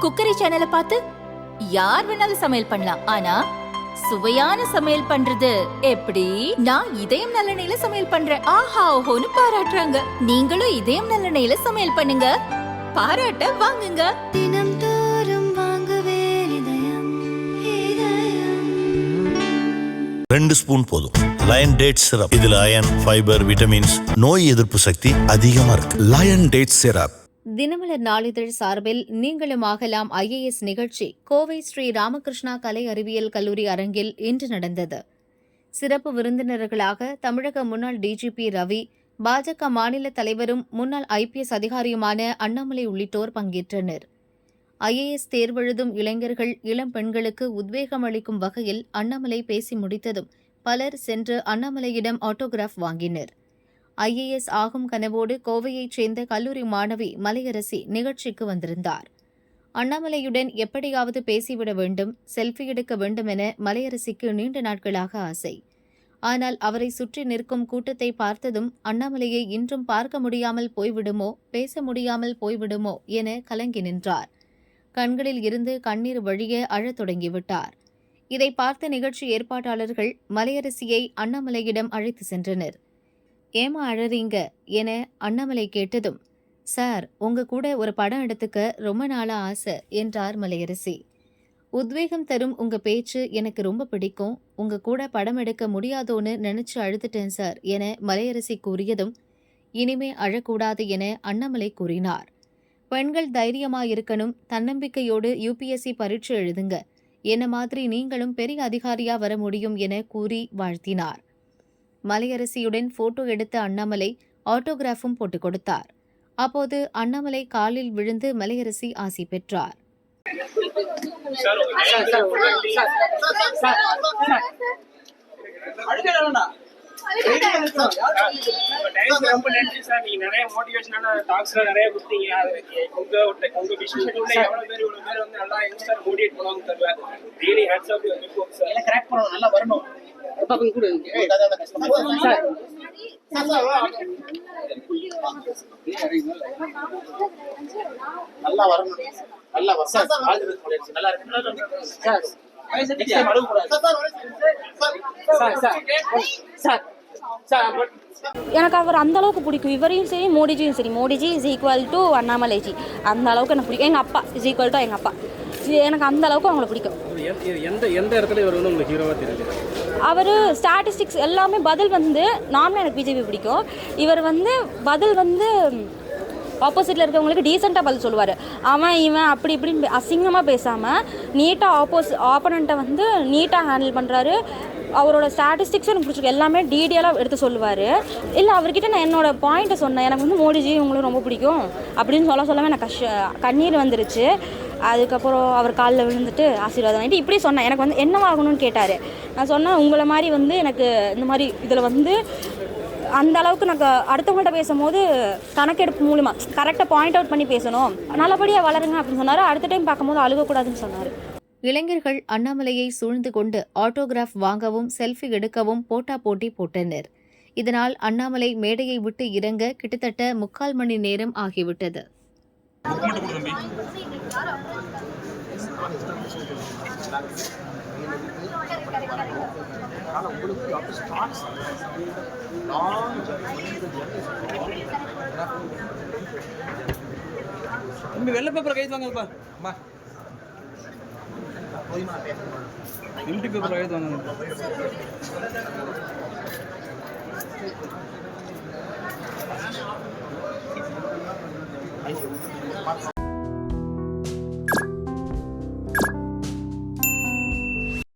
Cookery சேனலை பார்த்து யார் வேணாலும் சமையல் பண்ணலாம். ஆனா சுவையான சமையல் பண்றது எப்படி? நான் இதயம் நல்லெண்ணெயில சமையல் பண்றேன். ஆஹா ஓஹோன்னு பாராட்டுறாங்க. நீங்களும் இதயம் நல்லெண்ணெயில சமையல் பண்ணுங்க, பாராட்ட வாங்குங்க. தினம் தோறும் வாங்குவே இதயம். 2 ஸ்பூன் போதும். Lion date syrup. இதுல அயன், ஃபைபர், விட்டமின்ஸ், நோய் எதிர்ப்பு சக்தி அதிகமா இருக்கு. Line date syrup. தினமலர் நாளிதழ் சார்பில் நீங்களும் ஆகலாம் IAS நிகழ்ச்சி கோவை ஸ்ரீ ராமகிருஷ்ணா கலை அறிவியல் கல்லூரி அரங்கில் இன்று நடந்தது. சிறப்பு விருந்தினர்களாக தமிழக முன்னாள் DGP ரவி, பாஜக மாநில தலைவரும் முன்னாள் IPS அதிகாரியுமான அண்ணாமலை உள்ளிட்டோர் பங்கேற்றனர். IAS தேர்வெழுதும் இளைஞர்கள், இளம் பெண்களுக்கு உத்வேகம் அளிக்கும் வகையில் அண்ணாமலை பேசி முடித்ததும் பலர் சென்று அண்ணாமலையிடம் ஆட்டோகிராஃப் வாங்கினர். IAS ஆகும் கனவோடு கோவையைச் சேர்ந்த கல்லூரி மாணவி மலையரசி நிகழ்ச்சிக்கு வந்திருந்தார். அண்ணாமலையுடன் எப்படியாவது பேசிவிட வேண்டும், செல்ஃபி எடுக்க வேண்டும் என மலையரசிக்கு நீண்ட நாட்களாக ஆசை. ஆனால் அவரை சுற்றி நிற்கும் கூட்டத்தை பார்த்ததும் அண்ணாமலையை இன்றும் பார்க்க முடியாமல் போய்விடுமோ, பேச முடியாமல் போய்விடுமோ என கலங்கி நின்றார். கண்களில் இருந்து கண்ணீர் வழிய அழத் தொடங்கிவிட்டார். இதை பார்த்த நிகழ்ச்சி ஏற்பாட்டாளர்கள் மலையரசியை அண்ணாமலையிடம் அழைத்து சென்றனர். ஏமா அழறீங்க என அண்ணாமலை கேட்டதும், சார் உங்க கூட ஒரு படம் எடுத்துக்க ரொம்ப நாளா ஆசை என்றார் மலையரசி. உத்வேகம் தரும் உங்க பேச்சு எனக்கு ரொம்ப பிடிக்கும், உங்க கூட படம் எடுக்க முடியாதோன்னு நினைச்சு அழுதுட்டேன் சார் என மலையரசி கூறியதும், இனிமே அழக்கூடாது என அண்ணாமலை கூறினார். பெண்கள் தைரியமாயிருக்கணும், தன்னம்பிக்கையோடு UPSC பரீட்சை எழுதுங்க, என்ன மாதிரி நீங்களும் பெரிய அதிகாரியா வர முடியும் என கூறி வாழ்த்தினார். மலையரசியுடன் போட்டோ எடுத்த அண்ணாமலை ஆட்டோகிராஃபும் போட்டுக் கொடுத்தார். அப்போது அண்ணாமலை காலில் விழுந்து மலையரசி ஆசி பெற்றார். ரொம்ப நன்றி சார். நீங்க நிறைய மோட்டிவேஷனான டாக்ஸ் நிறைய கொடுத்தீங்க. உங்க பிசினஸ் எவ்வளவு பேர் வந்து நல்லா எங்க சார் மோட்டிவேட் பண்ணுவாங்க தெரியல. Really hats off your report sir. எல்லாம் கரெக்ட் பண்ணணும், நல்லா வரணும். பாப்பங்க கூட சார் நல்லா வரணும், நல்லா வர சார். நல்லா இருக்கு சார். எனக்கு அவர் அந்த அளவுக்கு பிடிக்கும். இவரையும் சரி மோடிஜியும் சரி. Modiji is equal to Annamalaiji. அந்த அளவுக்கு எனக்கு பிடிக்கும். எங்கள் அப்பா இஸ் ஈக்குவல் டு எங்கள் அப்பா. எனக்கு அந்த அளவுக்கு அவங்கள பிடிக்கும். எந்த இடத்துல இவர் வந்து உங்களுக்கு ஹீரோவா தெரியுது? அவர் ஸ்டாட்டிஸ்டிக்ஸ் எல்லாமே பதில் வந்து நார்மலாக எனக்கு BJP பிடிக்கும். இவர் வந்து பதில் வந்து ஆப்போசிட்டில் இருக்கவங்களுக்கு டீசெண்டாக பதில் சொல்லுவார். அவன் இவன் அப்படி இப்படின்னு அசிங்கமாக பேசாமல் நீட்டாக ஆப்போனண்ட்டை வந்து நீட்டாக ஹேண்டில் பண்ணுறாரு. அவரோட ஸ்டாட்டிஸ்டிக்ஸும் எனக்கு பிடிச்சிருக்கு. எல்லாமே டீட்டெயிலாக எடுத்து சொல்லுவார். இல்லை அவர்கிட்ட நான் என்னோட பாயிண்ட்டை சொன்னேன், எனக்கு வந்து மோடிஜி உங்களுக்கு ரொம்ப பிடிக்கும் அப்படின்னு சொல்லவே எனக்கு கண்ணீர் வந்துருச்சு. அதுக்கப்புறம் அவர் காலில் விழுந்துட்டு ஆசீர்வாதம் வாங்கிட்டு இப்படி சொன்னேன். எனக்கு வந்து என்னவாகணும்னு கேட்டார். நான் சொன்னேன், உங்களை மாதிரி வந்து எனக்கு இந்த மாதிரி இதில் வந்து அந்த அளவுக்கு எனக்கு அடுத்தவங்கள்ட்ட பேசும்போது கணக்கெடுப்பு மூலமா கரெக்டாக பாயிண்ட் அவுட் பண்ணி பேசணும், நல்லபடியாக வளருங்க அப்படின்னு சொன்னார். அடுத்த டைம் பார்க்கும்போது அழுகக்கூடாதுன்னு சொன்னார். இளைஞர்கள் அண்ணாமலையை சூழ்ந்து கொண்டு ஆட்டோகிராஃப் வாங்கவும் செல்ஃபி எடுக்கவும் போட்டி போட்டனர். இதனால் அண்ணாமலை மேடையை விட்டு இறங்க கிட்டத்தட்ட 3/4 மணி நேரம் ஆகிவிட்டது. வெள்ளை பேப்பர் கைது வாங்கப்பா. எம்டி பேப்பர் கைது வாங்க.